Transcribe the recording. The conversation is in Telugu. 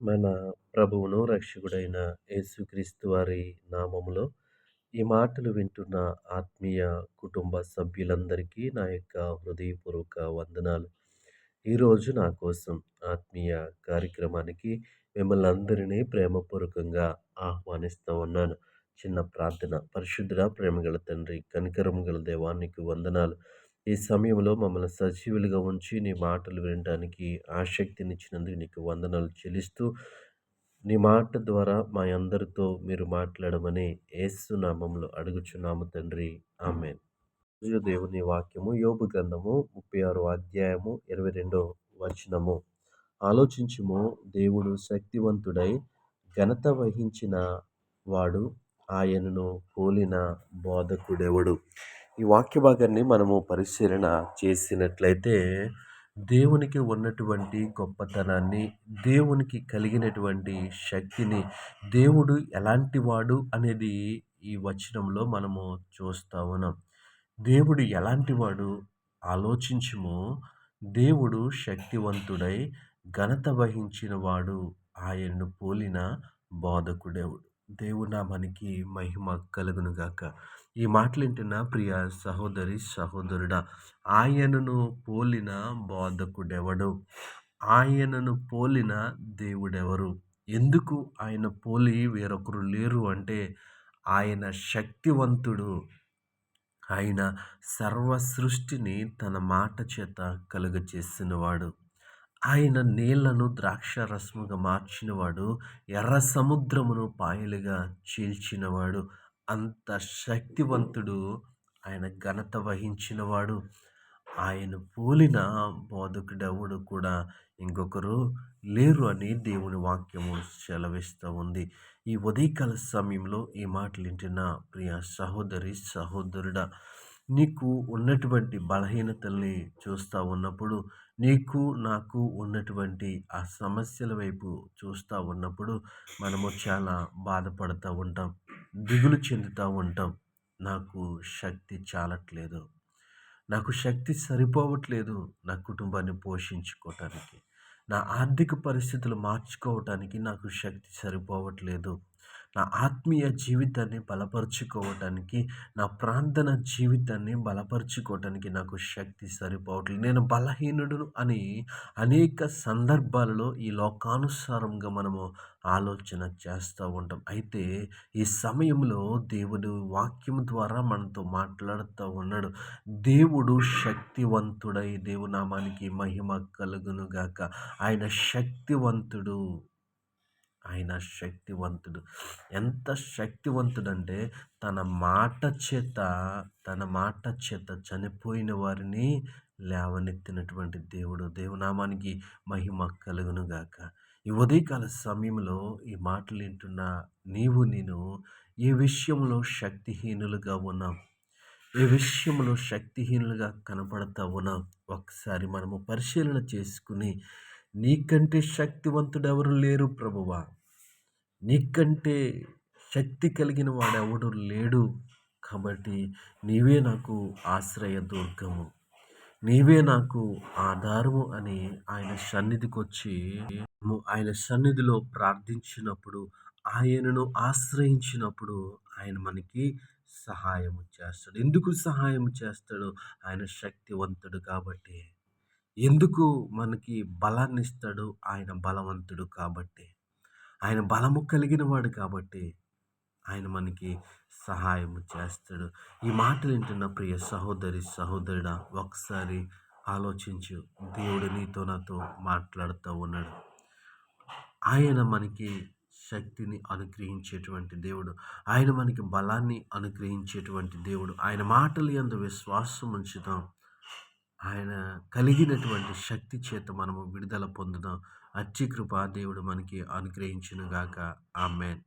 మన ప్రభువును, రక్షకుడైన యేసుక్రీస్తు వారి నామములో ఈ మాటలు వింటున్న ఆత్మీయ కుటుంబ సభ్యులందరికీ నా యొక్క హృదయపూర్వక వందనాలు. ఈరోజు నా కోసం ఆత్మీయ కార్యక్రమానికి మిమ్మల్ని అందరినీ ప్రేమపూర్వకంగా ఆహ్వానిస్తూ ఉన్నాను. చిన్న ప్రార్థన. పరిశుద్ధుడా, ప్రేమగల తండ్రి, కనికరం గల దేవా, నీకు వందనాలు. ఈ సమయంలో మమ్మల్ని సజీవులుగా ఉంచి నీ మాటలు వినడానికి ఆసక్తినిచ్చినందుకు నీకు వందనాలు చెల్లిస్తూ, నీ మాట ద్వారా మా అందరితో మీరు మాట్లాడమని యేసు నామములో అడుగుచున్నాము తండ్రి. ఆమేన్. ఈరోజు దేవుని వాక్యము యోబు గ్రంథము 36వ అధ్యాయము 22వ వచనము. ఆలోచించుము, దేవుడు శక్తివంతుడై ఘనత వహించిన వాడు, ఆయనను పోలిన బోధకుడెవడు? ఈ వాక్య భాగాన్ని మనము పరిశీలన చేసినట్లయితే దేవునికి ఉన్నటువంటి గొప్పతనాన్ని, దేవునికి కలిగినటువంటి శక్తిని, దేవుడు ఎలాంటి వాడు అనేది ఈ వచనంలో మనము చూస్తా ఉన్నాం. దేవుడు ఎలాంటివాడు ఆలోచించుము, దేవుడు శక్తివంతుడై ఘనత వహించిన వాడు, ఆయన్ను పోలిన బోధకుడెవడు? దేవుని నామానికి మహిమ కలుగునుగాక. ఈ మాటలింటున్న ప్రియ సహోదరి సహోదరుడా, ఆయనను పోలిన బోధకుడెవడు? ఆయనను పోలిన దేవుడెవరు? ఎందుకు ఆయన పోలి వేరొకరు లేరు అంటే, ఆయన శక్తివంతుడు. ఆయన సర్వ సృష్టిని తన మాట చేత కలుగచేసినవాడు. ఆయన నీళ్లను ద్రాక్షారసముగా మార్చినవాడు. ఎర్ర సముద్రమును పాయలుగా చీల్చినవాడు. అంత శక్తివంతుడు. ఆయన ఘనత వహించినవాడు. ఆయన పోలిన బోధకుడెవడు కూడా ఇంకొకరు లేరు అని దేవుని వాక్యము సెలవిస్తూ ఉంది. ఈ ఉదయకాల సమయంలో ఈ మాటలు వింటున్న ప్రియ సహోదరి సహోదరుడా, నీకు ఉన్నటువంటి బలహీనతల్ని చూస్తూ ఉన్నప్పుడు, నీకు నాకు ఉన్నటువంటి ఆ సమస్యల వైపు చూస్తూ ఉన్నప్పుడు మనము చాలా బాధపడుతూ ఉంటాం, దిగులు చెందుతూ ఉంటాం. నాకు శక్తి చాలట్లేదు, నాకు శక్తి సరిపోవట్లేదు నా కుటుంబాన్ని పోషించుకోవటానికి, నా ఆర్థిక పరిస్థితులు మార్చుకోవటానికి నాకు శక్తి సరిపోవట్లేదు, నా ఆత్మీయ జీవితాన్ని బలపరుచుకోవటానికి, నా ప్రార్థన జీవితాన్ని బలపరుచుకోవటానికి నాకు శక్తి సరిపోవట్లేదు, నేను బలహీనుడును అని అనేక సందర్భాలలో ఈ లోకానుసారంగా మనము ఆలోచన చేస్తూ ఉంటాం. అయితే ఈ సమయంలో దేవుడు వాక్యం ద్వారా మనతో మాట్లాడుతూ ఉన్నాడు. దేవుడు శక్తివంతుడై, దేవునామానికి మహిమ కలుగునుగాక. ఆయన శక్తివంతుడు. ఆయన శక్తివంతుడు. ఎంత శక్తివంతుడంటే తన మాట చేత చనిపోయిన వారిని లేవనెత్తినటువంటి దేవుడు. దేవునామానికి మహిమ కలుగునుగాక. ఈ ఉదయకాల సమయంలో ఈ మాటలు వింటున్న నీవు నేను ఏ విషయంలో శక్తిహీనులుగా ఉన్నాం, ఏ విషయంలో శక్తిహీనులుగా కనపడతా ఉన్నాం, ఒకసారి మనము పరిశీలన చేసుకుని, నీకంటే శక్తివంతుడు ఎవరు లేరు ప్రభువా, నీకంటే శక్తి కలిగిన వాడెవడు లేడు, కాబట్టి నీవే నాకు ఆశ్రయ దుర్గము, నీవే నాకు ఆధారము అని ఆయన సన్నిధికి వచ్చి ఆయన సన్నిధిలో ప్రార్థించినప్పుడు, ఆయనను ఆశ్రయించినప్పుడు ఆయన మనకి సహాయం చేస్తాడు. ఎందుకు సహాయం చేస్తాడు? ఆయన శక్తివంతుడు కాబట్టి. ఎందుకు మనకి బలాన్ని ఇస్తాడు? ఆయన బలవంతుడు కాబట్టి. ఆయన బలము కలిగిన వాడు కాబట్టి ఆయన మనకి సహాయం చేస్తాడు. ఈ మాటలు వింటున్న ప్రియ సహోదరి సహోదరుడా, ఒకసారి ఆలోచించు. దేవుడు నీతో నాతో మాట్లాడుతూ ఉన్నాడు. ఆయన మనకి శక్తిని అనుగ్రహించేటువంటి దేవుడు. ఆయన మనకి బలాన్ని అనుగ్రహించేటువంటి దేవుడు. ఆయన మాటలు యందు విశ్వాసం ఉంచుదాం. ఆయన కలిగినటువంటి శక్తి చేత మనము విడుదల పొందుదాం. అట్టి కృప దేవుడు మనకి అనుగ్రహించునుగాక. ఆమేన్.